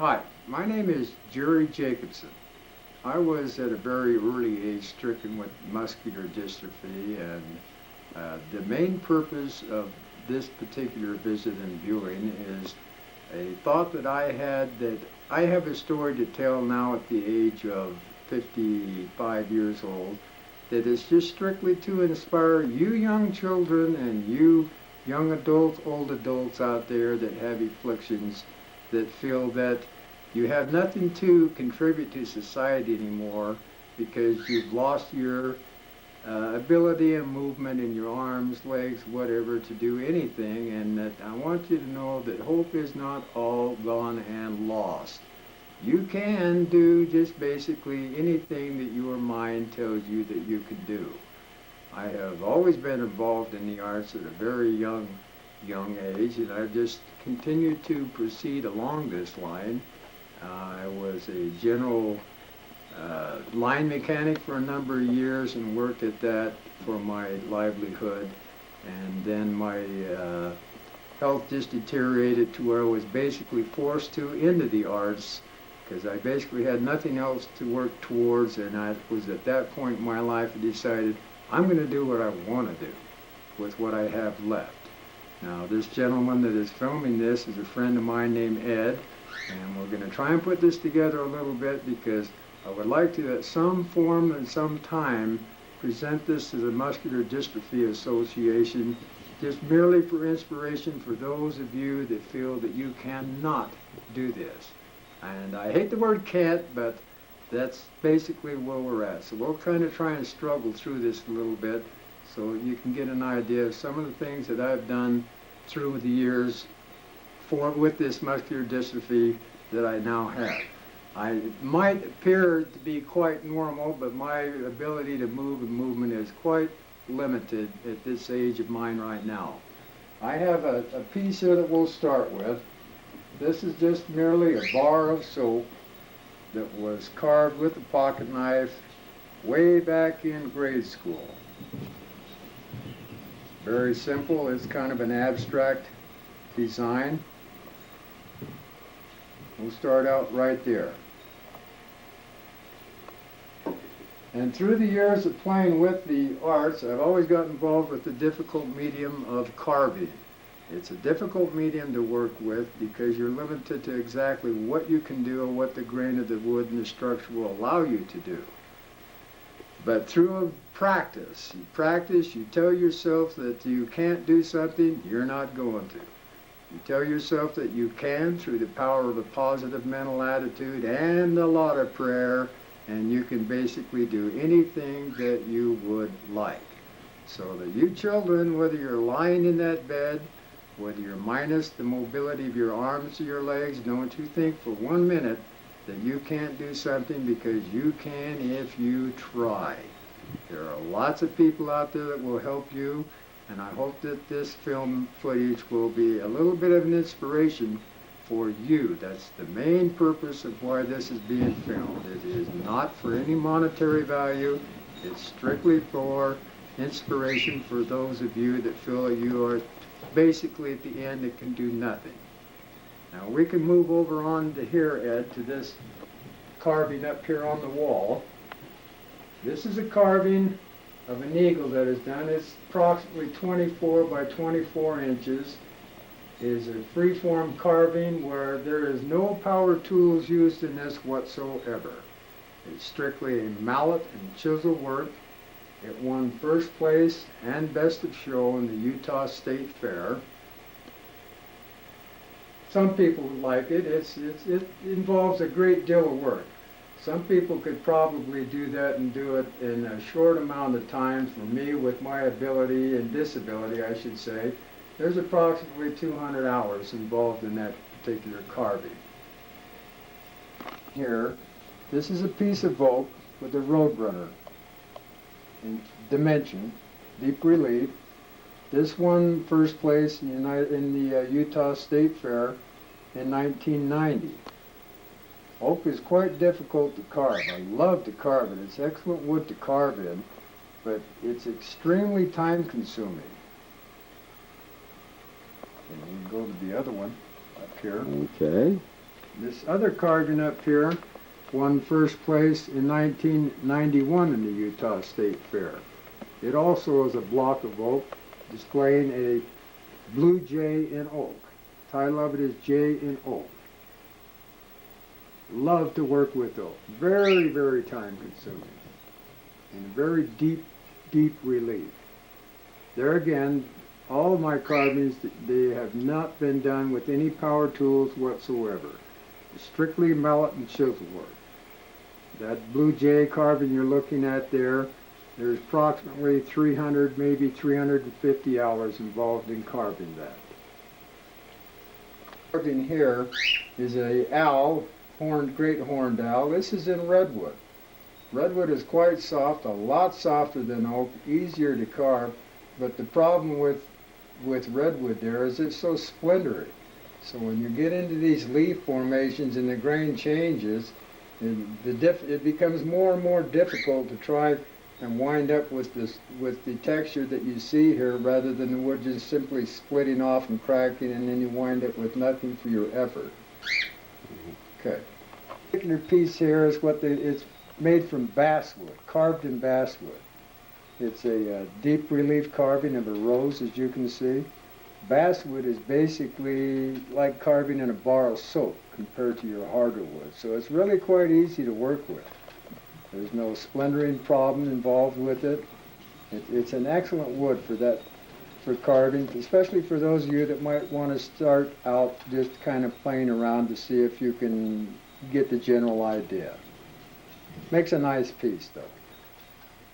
Hi, my name is Jerry Jacobsen. I was at a very early age stricken with muscular dystrophy, and the main purpose of this particular visit and viewing is a thought that I had that I have a story to tell now at the age of 55 years old that is just strictly to inspire you young children and you young adults, old adults out there that have afflictions that feel that you have nothing to contribute to society anymore because you've lost your ability and movement in your arms, legs, whatever, to do anything, and that I want you to know that hope is not all gone and lost. You can do just basically anything that your mind tells you that you can do. I have always been involved in the arts at a very young age, and I've just continued to proceed along this line. I was a general line mechanic for a number of years and worked at that for my livelihood. And then my health just deteriorated to where I was basically forced to into the arts because I basically had nothing else to work towards, and I was at that point in my life I decided I'm going to do what I want to do with what I have left. Now this gentleman that is filming this is a friend of mine named Ed, and we're going to try and put this together a little bit because I would like to at some form and some time present this to the Muscular Dystrophy Association just merely for inspiration for those of you that feel that you cannot do this. And I hate the word can't, but that's basically where we're at. So we'll kind of try and struggle through this a little bit so you can get an idea of some of the things that I've done through the years with this muscular dystrophy that I now have. I might appear to be quite normal, but my ability to move and movement is quite limited at this age of mine right now. I have a piece here that we'll start with. This is just merely a bar of soap that was carved with a pocket knife way back in grade school. Very simple. It's kind of an abstract design. We'll start out right there. And through the years of playing with the arts, I've always got involved with the difficult medium of carving. It's a difficult medium to work with because you're limited to exactly what you can do and what the grain of the wood and the structure will allow you to do. But through practice, you tell yourself that you can't do something, you're not going to. You tell yourself that you can through the power of a positive mental attitude and a lot of prayer, and you can basically do anything that you would like. So that you children, whether you're lying in that bed, whether you're minus the mobility of your arms or your legs, don't you think for 1 minute that you can't do something, because you can if you try. There are lots of people out there that will help you, and I hope that this film footage will be a little bit of an inspiration for you. That's the main purpose of why this is being filmed. It is not for any monetary value. It's strictly for inspiration for those of you that feel that you are basically at the end that can do nothing. Now we can move over on to here, Ed, to this carving up here on the wall. This is a carving of an eagle that is done. It's approximately 24 by 24 inches. It is a free-form carving where there is no power tools used in this whatsoever. It's strictly a mallet and chisel work. It won first place and best of show in the Utah State Fair. Some people like it. It involves a great deal of work. Some people could probably do that and do it in a short amount of time. For me, with my ability and disability, I should say, there's approximately 200 hours involved in that particular carving. Here, this is a piece of oak with a roadrunner in dimension, deep relief. This won first place in the Utah State Fair in 1990. Oak is quite difficult to carve. I love to carve it. It's excellent wood to carve in, but it's extremely time consuming. And we can go to the other one up here. Okay. This other carving up here won first place in 1991 in the Utah State Fair. It also is a block of oak displaying a blue jay in oak. The title of it is Jay in Oak. Love to work with oak. Very, very time consuming. And very deep, deep relief. There again, all of my carvings, they have not been done with any power tools whatsoever. Strictly mallet and chisel work. That blue jay carving you're looking at there, there's approximately 300, maybe 350 hours involved in carving that. Carving here is a owl, great horned owl. This is in redwood. Redwood is quite soft, a lot softer than oak, easier to carve, but the problem with redwood there is it's so splintery. So when you get into these leaf formations and the grain changes, it becomes more and more difficult to try and wind up with the texture that you see here, rather than the wood just simply splitting off and cracking, and then you wind up with nothing for your effort. Okay. This particular piece here is it's made from basswood, carved in basswood. It's a deep relief carving of a rose, as you can see. Basswood is basically like carving in a bar of soap compared to your harder wood, so it's really quite easy to work with. There's no splintering problem involved with it. It's an excellent wood for carving, especially for those of you that might want to start out just kind of playing around to see if you can get the general idea. Makes a nice piece though.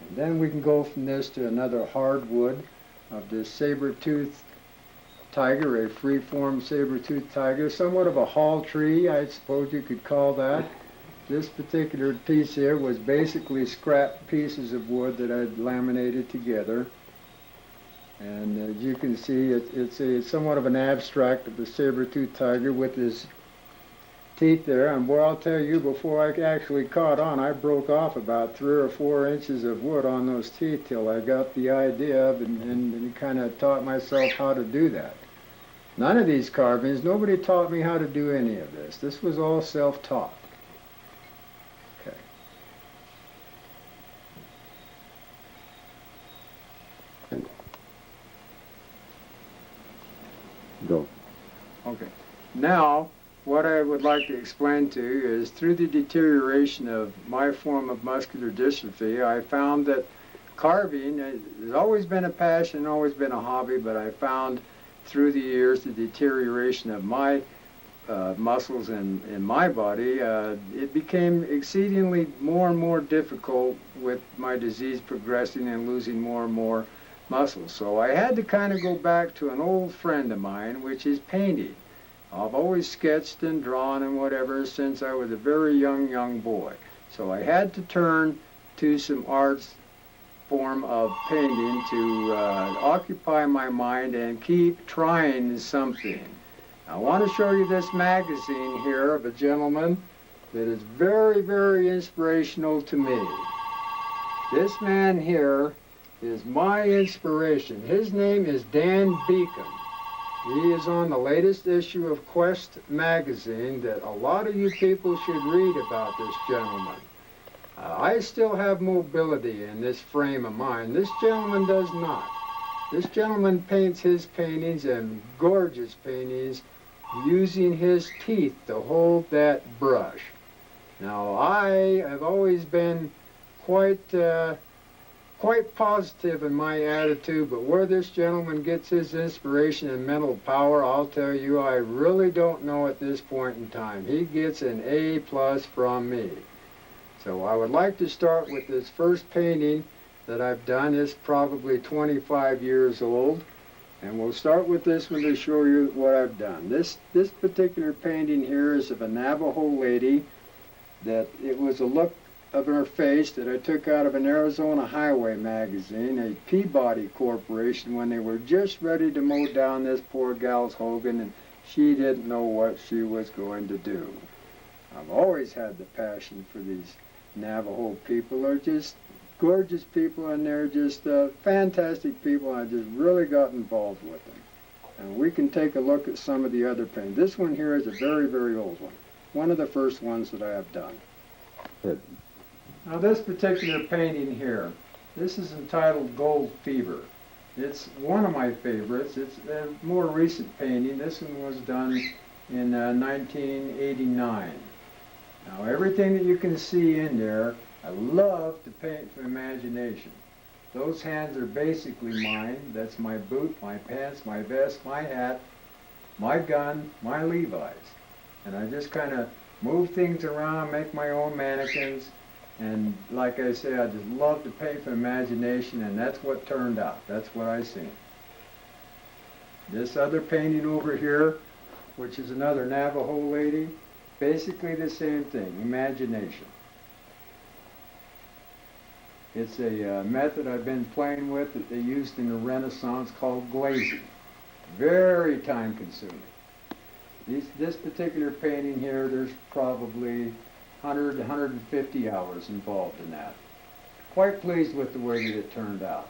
And then we can go from this to another hardwood of this saber-toothed tiger, a free-form saber-toothed tiger, somewhat of a hall tree, I suppose you could call that. This particular piece here was basically scrap pieces of wood that I'd laminated together. And as you can see, it's somewhat of an abstract of the saber-toothed tiger with his teeth there. And boy, I'll tell you, before I actually caught on, I broke off about 3 or 4 inches of wood on those teeth till I got the idea of and kind of taught myself how to do that. None of these carvings, nobody taught me how to do any of this. This was all self-taught. Okay. Go. Okay. Now, what I would like to explain to you is through the deterioration of my form of muscular dystrophy, I found that carving has always been a passion, always been a hobby, but I found through the years the deterioration of my muscles in my body, it became exceedingly more and more difficult with my disease progressing and losing more and more muscles. So I had to kind of go back to an old friend of mine, which is painting. I've always sketched and drawn and whatever since I was a very young boy. So I had to turn to some arts form of painting to occupy my mind and keep trying something. I want to show you this magazine here of a gentleman that is very, very inspirational to me. This man here is my inspiration. His name is Dan Beacom. He is on the latest issue of Quest magazine that a lot of you people should read about this gentleman. I still have mobility in this frame of mine. This gentleman does not. This gentleman paints his paintings, and gorgeous paintings, using his teeth to hold that brush. Now, I have always been quite positive in my attitude, but where this gentleman gets his inspiration and mental power, I'll tell you, I really don't know at this point in time. He gets an A+ from me. So I would like to start with this first painting that I've done. It's probably 25 years old, and we'll start with this one to show you what I've done. This particular painting here is of a Navajo lady that it was a look of her face that I took out of an Arizona Highway magazine, a Peabody Corporation, when they were just ready to mow down this poor gal's Hogan, and she didn't know what she was going to do. I've always had the passion for these Navajo people. They're just gorgeous people, and they're just fantastic people, and I just really got involved with them. And we can take a look at some of the other paintings. This one here is a very, very old one. one of the first ones that I have done. Good. Now this particular painting here, this is entitled Gold Fever. It's one of my favorites. It's a more recent painting. This one was done in 1989. Now everything that you can see in there, I love to paint from imagination. Those hands are basically mine. That's my boot, my pants, my vest, my hat, my gun, my Levi's. And I just kind of move things around, make my own mannequins. And like I say, I just love to paint from imagination, and that's what turned out. That's what I seen. This other painting over here, which is another Navajo lady, basically the same thing, imagination. It's a method I've been playing with that they used in the Renaissance called glazing. Very time consuming. This particular painting here, there's probably 100 to 150 hours involved in that. Quite pleased with the way that it turned out.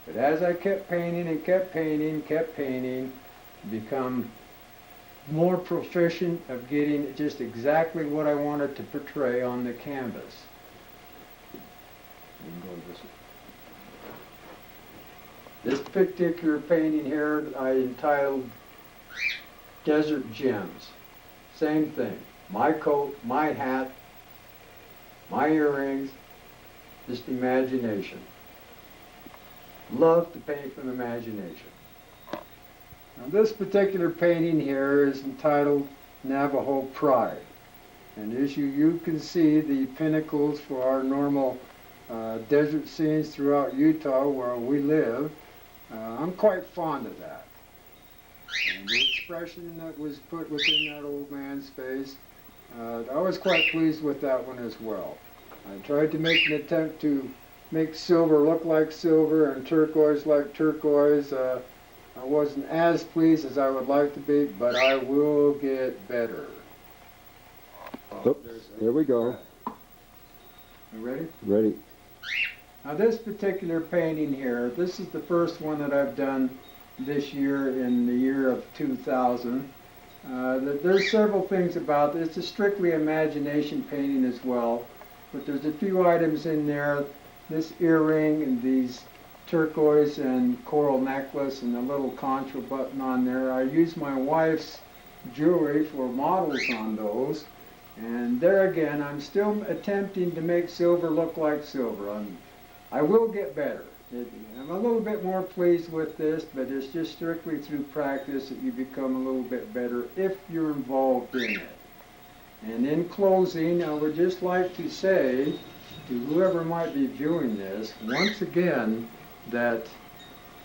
But as I kept painting and kept painting, become more proficient of getting just exactly what I wanted to portray on the canvas. You can go this particular painting here I entitled Desert Gems. Same thing. My coat, my hat, my earrings, just imagination. Love to paint from imagination. Now this particular painting here is entitled Navajo Pride. And as you can see, the pinnacles for our normal desert scenes throughout Utah where we live, I'm quite fond of that. And the expression that was put within that old man's face, I was quite pleased with that one as well. I tried to make an attempt to make silver look like silver and turquoise like turquoise. I wasn't as pleased as I would like to be, but I will get better. Oops, here we go. You ready? Ready. Now this particular painting here, this is the first one that I've done this year in the year of 2000. There's several things about it. It's a strictly imagination painting as well, but there's a few items in there. This earring and these turquoise and coral necklace and the little contra button on there. I used my wife's jewelry for models on those. And there again, I'm still attempting to make silver look like silver. I will get better. I'm a little bit more pleased with this, but it's just strictly through practice that you become a little bit better if you're involved in it. And in closing, I would just like to say to whoever might be viewing this, once again, that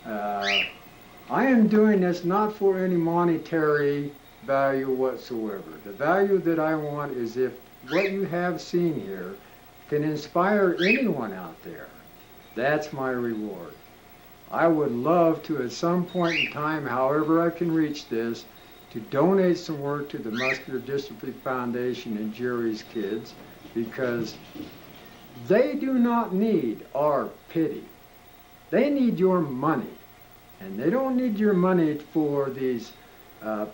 I am doing this not for any monetary value whatsoever. The value that I want is if what you have seen here can inspire anyone out there. That's my reward. I would love to, at some point in time, however I can reach this, to donate some work to the Muscular Dystrophy Foundation and Jerry's kids, because they do not need our pity. They need your money. And they don't need your money for these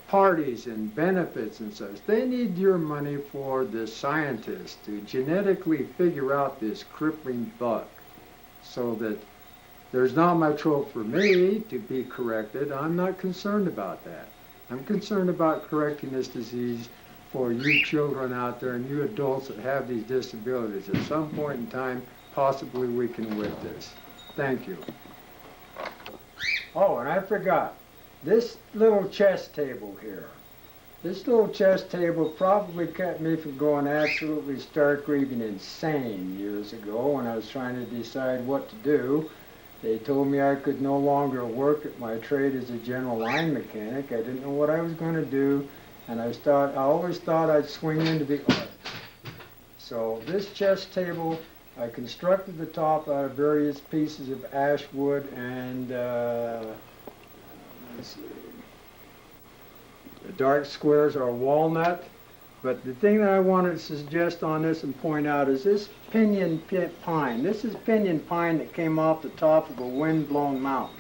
parties and benefits and such. They need your money for the scientists to genetically figure out this crippling bug, so that there's not much hope for me to be corrected. I'm not concerned about that. I'm concerned about correcting this disease for you children out there and you adults that have these disabilities. At some point in time, possibly we can whip this. Thank you. Oh, and I forgot. This little chess table here. This little chess table probably kept me from going absolutely stark raving insane years ago when I was trying to decide what to do. They told me I could no longer work at my trade as a general line mechanic. I didn't know what I was going to do, and I always thought I'd swing into the arts. So this chess table, I constructed the top out of various pieces of ash wood and let's see. The dark squares are walnut, but the thing that I wanted to suggest on this and point out is this pinyon pine. This is pinyon pine that came off the top of a wind-blown mountain.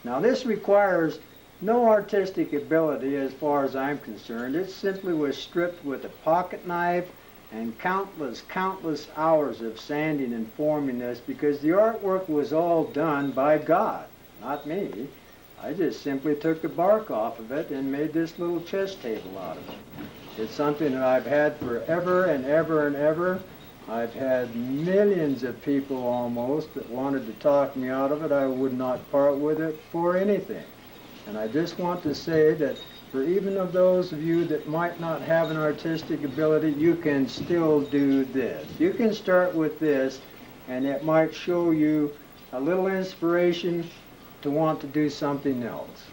Now this requires no artistic ability as far as I'm concerned. It simply was stripped with a pocket knife and countless hours of sanding and forming this, because the artwork was all done by God, not me. I just simply took the bark off of it and made this little chess table out of it. It's something that I've had forever and ever and ever. I've had millions of people almost that wanted to talk me out of it. I would not part with it for anything. And I just want to say that for even of those of you that might not have an artistic ability, you can still do this. You can start with this, and it might show you a little inspiration to want to do something else.